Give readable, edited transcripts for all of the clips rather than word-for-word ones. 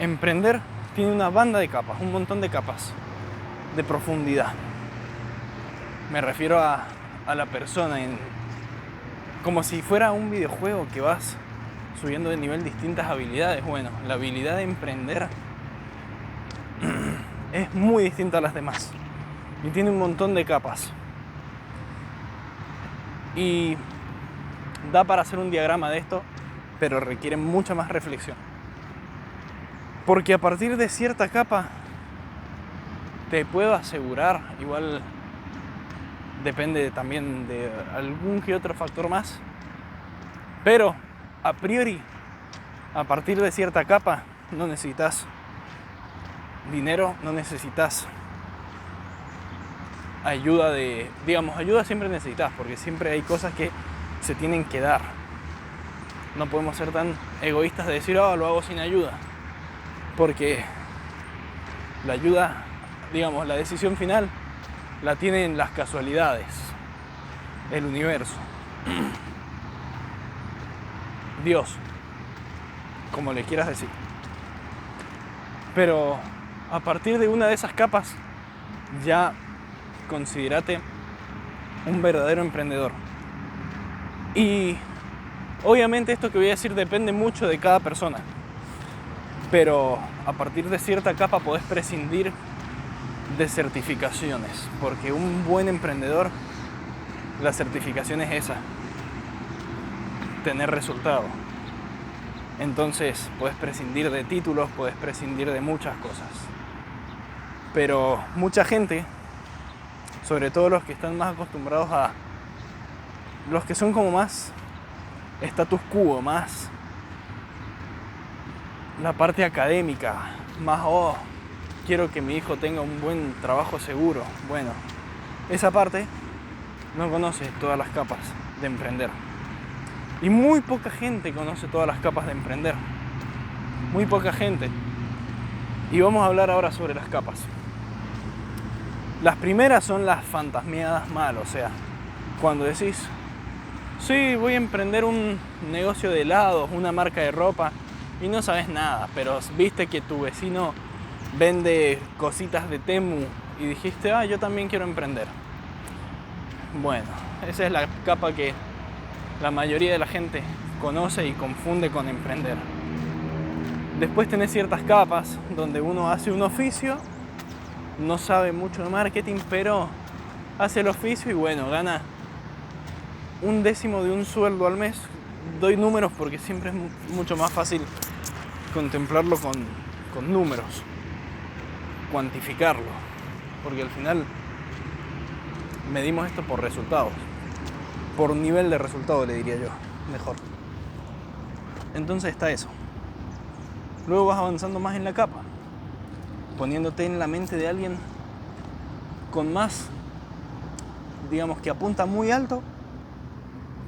emprender tiene una banda de capas, un montón de capas de profundidad. Me refiero a la persona, como si fuera un videojuego que vas subiendo de nivel distintas habilidades. Bueno, la habilidad de emprender es muy distinta a las demás y tiene un montón de capas. Y da para hacer un diagrama de esto, pero requiere mucha más reflexión. Porque a partir de cierta capa, te puedo asegurar, igual depende también de algún que otro factor más, pero a priori, a partir de cierta capa, no necesitas dinero, no necesitas ayuda ayuda siempre necesitas, porque siempre hay cosas que se tienen que dar. No podemos ser tan egoístas de decir, lo hago sin ayuda, porque la ayuda, la decisión final la tienen las casualidades, el universo, Dios, como le quieras decir. Pero a partir de una de esas capas, ya considérate un verdadero emprendedor. Y obviamente esto que voy a decir depende mucho de cada persona, pero a partir de cierta capa podés prescindir de certificaciones, porque un buen emprendedor, la certificación es esa, tener resultado. Entonces puedes prescindir de títulos, puedes prescindir de muchas cosas, pero mucha gente, sobre todo los que están más acostumbrados los que son como más status quo, más la parte académica, más quiero que mi hijo tenga un buen trabajo seguro. Bueno, esa parte no conoce todas las capas de emprender. Y muy poca gente conoce todas las capas de emprender. Muy poca gente. Y vamos a hablar ahora sobre las capas. Las primeras son las fantasmeadas mal, o sea, cuando decís, sí, voy a emprender un negocio de helados, una marca de ropa, y no sabes nada, pero viste que tu vecino vende cositas de Temu y dijiste, yo también quiero emprender. Bueno, esa es la capa que la mayoría de la gente conoce y confunde con emprender. Después tenés ciertas capas donde uno hace un oficio, no sabe mucho de marketing, pero hace el oficio y bueno, gana 1/10 de un sueldo al mes. Doy números porque siempre es mucho más fácil contemplarlo con números, cuantificarlo, porque al final medimos esto por resultados, por nivel de resultado, le diría yo, mejor. Entonces está eso. Luego vas avanzando más en la capa, poniéndote en la mente de alguien con más, que apunta muy alto,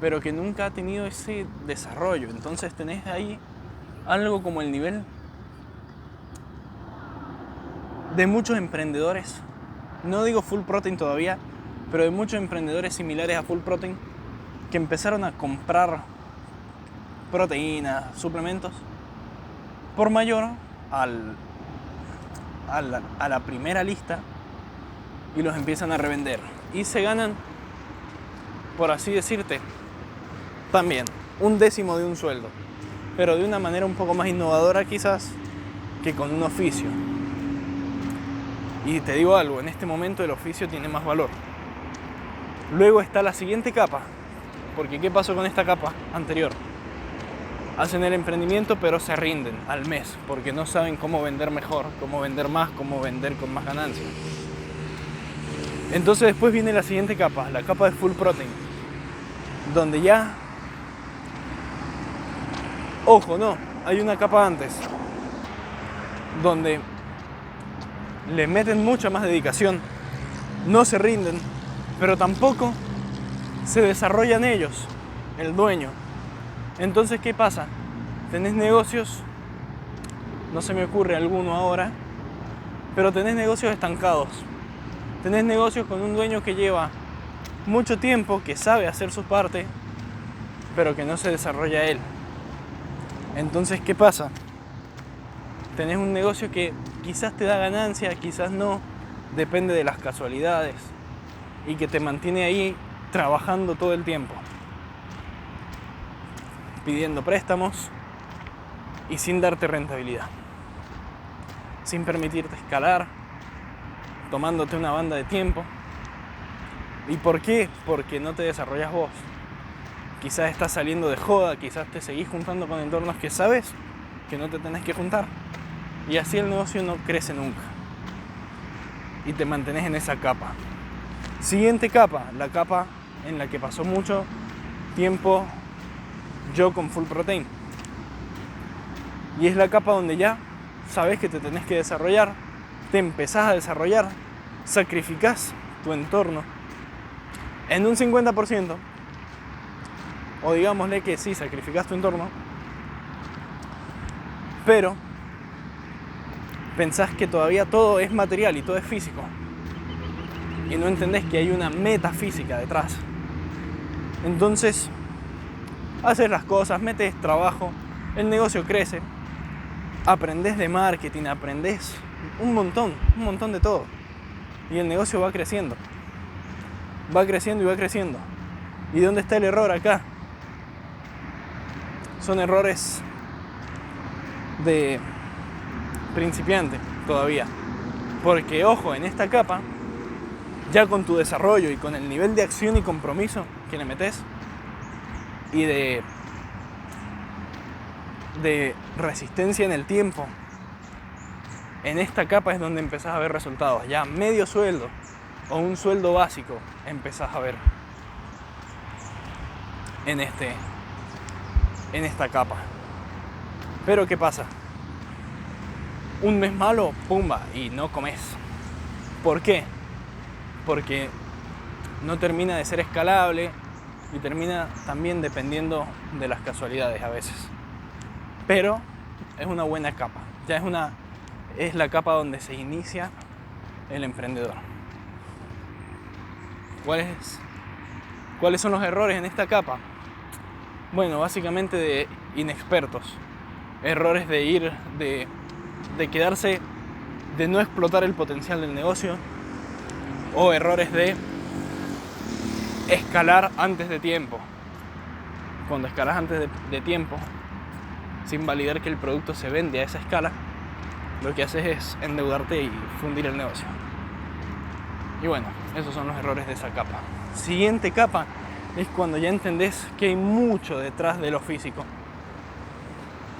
pero que nunca ha tenido ese desarrollo. Entonces tenés ahí algo como el nivel de muchos emprendedores, no digo Full Protein todavía, pero de muchos emprendedores similares a Full Protein que empezaron a comprar proteínas, suplementos por mayor a la primera lista y los empiezan a revender y se ganan, por así decirte, también 1/10 de un sueldo, pero de una manera un poco más innovadora quizás que con un oficio. Y te digo algo, en este momento el oficio tiene más valor. Luego está la siguiente capa, porque ¿qué pasó con esta capa anterior? Hacen el emprendimiento pero se rinden al mes porque no saben cómo vender mejor, cómo vender más, cómo vender con más ganancias. Entonces después viene la siguiente capa, la capa de Full Protein, donde ya, ojo, no, hay una capa antes, donde le meten mucha más dedicación, no se rinden, pero tampoco se desarrollan ellos, el dueño. Entonces, ¿qué pasa? Tenés negocios, no se me ocurre alguno ahora, pero tenés negocios estancados. Tenés negocios con un dueño que lleva mucho tiempo, que sabe hacer su parte, pero que no se desarrolla él. Entonces, ¿qué pasa? tenés un negocio que quizás te da ganancia, quizás no, depende de las casualidades, y que te mantiene ahí trabajando todo el tiempo, pidiendo préstamos y sin darte rentabilidad, sin permitirte escalar, tomándote una banda de tiempo. ¿Y por qué? Porque no te desarrollas vos. Quizás estás saliendo de joda, quizás te seguís juntando con entornos que sabes que no te tenés que juntar. Y así el negocio no crece nunca. Y te mantenés en esa capa. Siguiente capa, la capa en la que pasó mucho tiempo yo con Full Protein. Y es la capa donde ya sabes que te tenés que desarrollar, te empezás a desarrollar, sacrificás tu entorno en un 50%, o digámosle que sí, sacrificás tu entorno, pero pensás que todavía todo es material y todo es físico, y no entendés que hay una metafísica detrás. Entonces, haces las cosas, metes trabajo, el negocio crece, aprendés de marketing, aprendés un montón de todo, y el negocio va creciendo. Va creciendo y va creciendo. ¿Y dónde está el error acá? Son errores de principiante todavía. Porque, ojo, en esta capa, ya con tu desarrollo y con el nivel de acción y compromiso que le metes, y de resistencia en el tiempo, en esta capa es donde empezás a ver resultados. Ya medio sueldo o un sueldo básico empezás a ver en esta capa. Pero ¿qué pasa? Un mes malo, pumba, y no comes. ¿Por qué? Porque no termina de ser escalable y termina también dependiendo de las casualidades a veces. Pero es una buena capa. Ya es la capa donde se inicia el emprendedor. ¿Cuáles son los errores en esta capa? Bueno, básicamente de inexpertos. Errores de quedarse, de no explotar el potencial del negocio, o errores de escalar antes de tiempo. Cuando escalas antes de tiempo, sin validar que el producto se vende a esa escala, lo que haces es endeudarte y fundir el negocio. Y bueno, esos son los errores de esa capa. Siguiente capa es cuando ya entendés que hay mucho detrás de lo físico.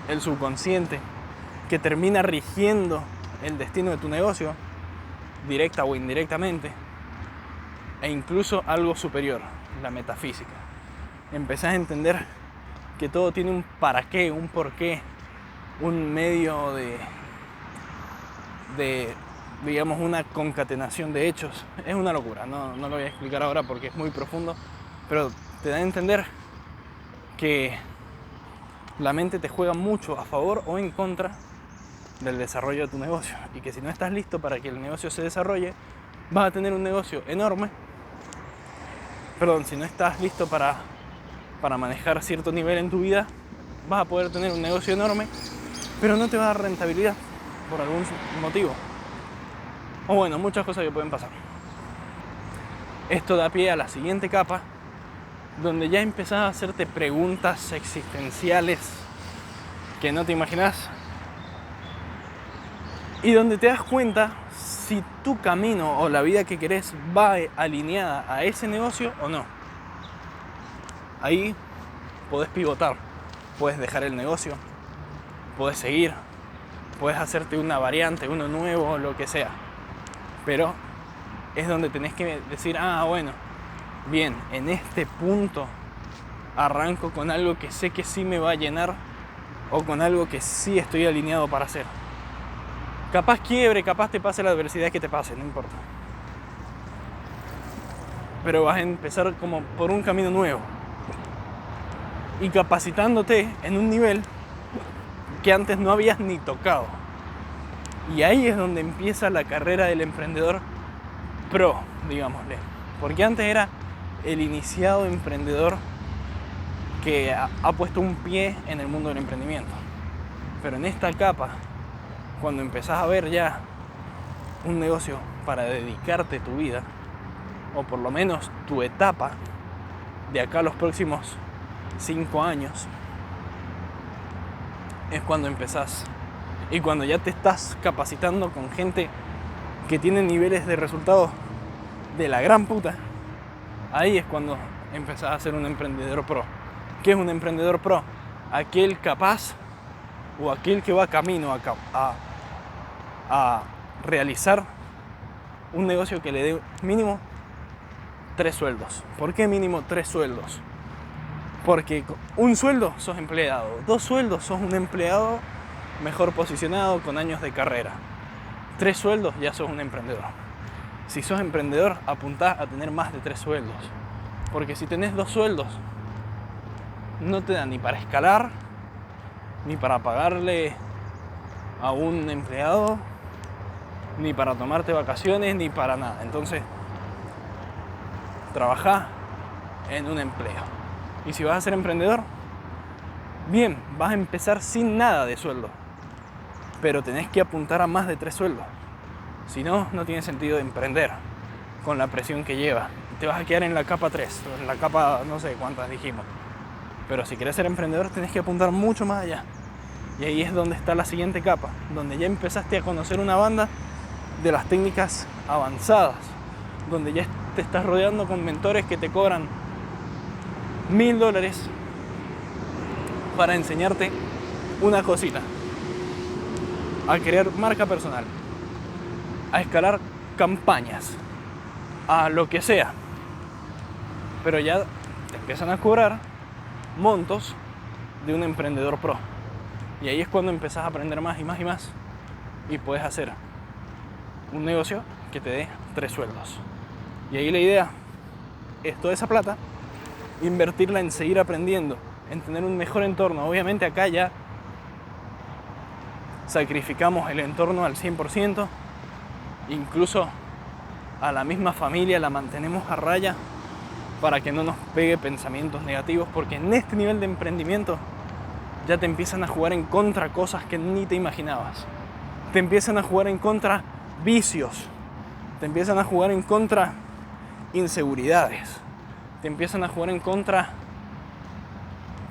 El subconsciente, que termina rigiendo el destino de tu negocio, directa o indirectamente, e incluso algo superior, la metafísica. Empezás a entender que todo tiene un para qué, un por qué, un medio de digamos, una concatenación de hechos. Es una locura, no lo voy a explicar ahora porque es muy profundo, pero te da a entender que la mente te juega mucho a favor o en contra del desarrollo de tu negocio, y que si no estás listo para que el negocio se desarrolle, vas a tener un negocio enorme. Si no estás listo para manejar cierto nivel en tu vida, vas a poder tener un negocio enorme, pero no te va a dar rentabilidad por algún motivo. O bueno, muchas cosas que pueden pasar. Esto da pie a la siguiente capa, donde ya empezás a hacerte preguntas existenciales que no te imaginas, y donde te das cuenta si tu camino o la vida que querés va alineada a ese negocio o no. Ahí podés pivotar, puedes dejar el negocio, puedes seguir, puedes hacerte una variante, uno nuevo, lo que sea. Pero es donde tenés que decir, bueno, bien, en este punto arranco con algo que sé que sí me va a llenar, o con algo que sí estoy alineado para hacer. Capaz quiebre, capaz te pase la adversidad que te pase, no importa. Pero vas a empezar como por un camino nuevo, y capacitándote en un nivel que antes no habías ni tocado. Y ahí es donde empieza la carrera del emprendedor pro, digámosle. Porque antes era el iniciado emprendedor que ha puesto un pie en el mundo del emprendimiento. Pero en esta capa cuando empezás a ver ya un negocio para dedicarte tu vida, o por lo menos tu etapa de acá a los próximos 5 años, es cuando empezás. Y cuando ya te estás capacitando con gente que tiene niveles de resultados de la gran puta, ahí es cuando empezás a ser un emprendedor pro. ¿Qué es un emprendedor pro? Aquel capaz o aquel que va camino a realizar un negocio que le dé mínimo 3 sueldos. ¿Por qué mínimo 3 sueldos? Porque con un sueldo sos empleado, 2 sueldos sos un empleado mejor posicionado con años de carrera. 3 sueldos ya sos un emprendedor. Si sos emprendedor, apuntá a tener más de 3 sueldos. Porque si tenés 2 sueldos, no te da ni para escalar, ni para pagarle a un empleado, ni para tomarte vacaciones, ni para nada. Entonces, trabajá en un empleo. Y si vas a ser emprendedor, bien, vas a empezar sin nada de sueldo. Pero tenés que apuntar a más de 3 sueldos. Si no, no tiene sentido de emprender con la presión que lleva. Te vas a quedar en la capa 3, o en la capa no sé cuántas dijimos. Pero si querés ser emprendedor, tenés que apuntar mucho más allá. Y ahí es donde está la siguiente capa, donde ya empezaste a conocer una banda de las técnicas avanzadas, donde ya te estás rodeando con mentores que te cobran $1000 para enseñarte una cosita: a crear marca personal, a escalar campañas, a lo que sea. Pero ya te empiezan a cobrar montos de un emprendedor pro. Y ahí es cuando empezás a aprender más y más y más. Y puedes hacer un negocio que te dé 3 sueldos. Y ahí la idea es toda esa plata invertirla en seguir aprendiendo, en tener un mejor entorno. Obviamente acá ya sacrificamos el entorno al 100%, incluso a la misma familia la mantenemos a raya para que no nos pegue pensamientos negativos, porque en este nivel de emprendimiento ya te empiezan a jugar en contra cosas que ni te imaginabas. Te empiezan a jugar en contra vicios, te empiezan a jugar en contra inseguridades, te empiezan a jugar en contra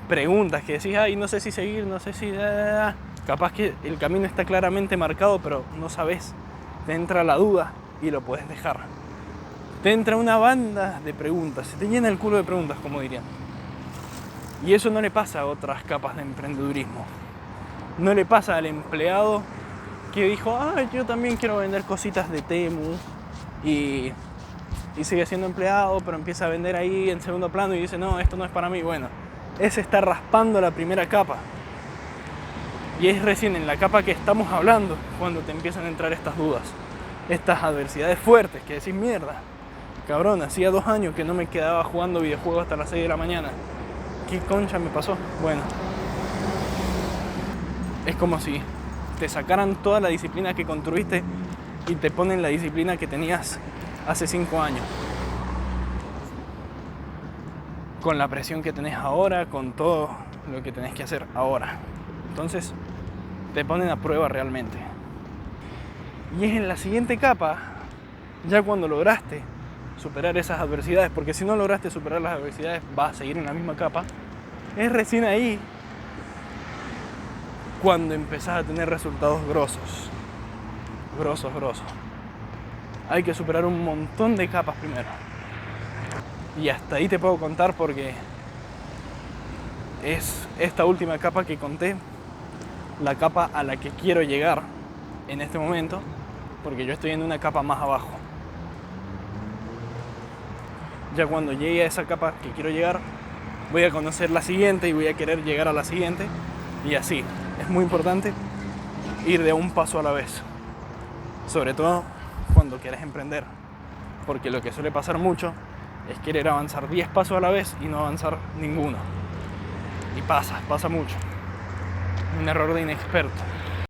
preguntas que decís, ay, no sé si seguir, no sé si... Capaz que el camino está claramente marcado, pero no sabes. Te entra la duda y lo puedes dejar. Te entra una banda de preguntas, se te llena el culo de preguntas, como dirían. Y eso no le pasa a otras capas de emprendedurismo. No le pasa al empleado que dijo, yo también quiero vender cositas de Temu, y sigue siendo empleado, pero empieza a vender ahí en segundo plano y dice, no, esto no es para mí. Bueno, ese está raspando la primera capa. Y es recién en la capa que estamos hablando cuando te empiezan a entrar estas dudas, estas adversidades fuertes, que decís, mierda, cabrón, hacía 2 años que no me quedaba jugando videojuegos hasta las 6 de la mañana. ¿Qué concha me pasó? Bueno, es como si te sacaran toda la disciplina que construiste y te ponen la disciplina que tenías hace 5 años. Con la presión que tenés ahora, con todo lo que tenés que hacer ahora. Entonces, te ponen a prueba realmente. Y es en la siguiente capa, ya cuando lograste superar esas adversidades, porque si no lograste superar las adversidades, vas a seguir en la misma capa. Es recién ahí cuando empezás a tener resultados grosos. Grosos. Hay que superar un montón de capas primero. Y hasta ahí te puedo contar, porque es esta última capa que conté la capa a la que quiero llegar en este momento, porque yo estoy en una capa más abajo. Ya cuando llegue a esa capa que quiero llegar, voy a conocer la siguiente y voy a querer llegar a la siguiente, y así. Es muy importante ir de a un paso a la vez, sobre todo cuando quieres emprender, porque lo que suele pasar mucho es querer avanzar 10 pasos a la vez y no avanzar ninguno. Y pasa mucho. Un error de inexperto.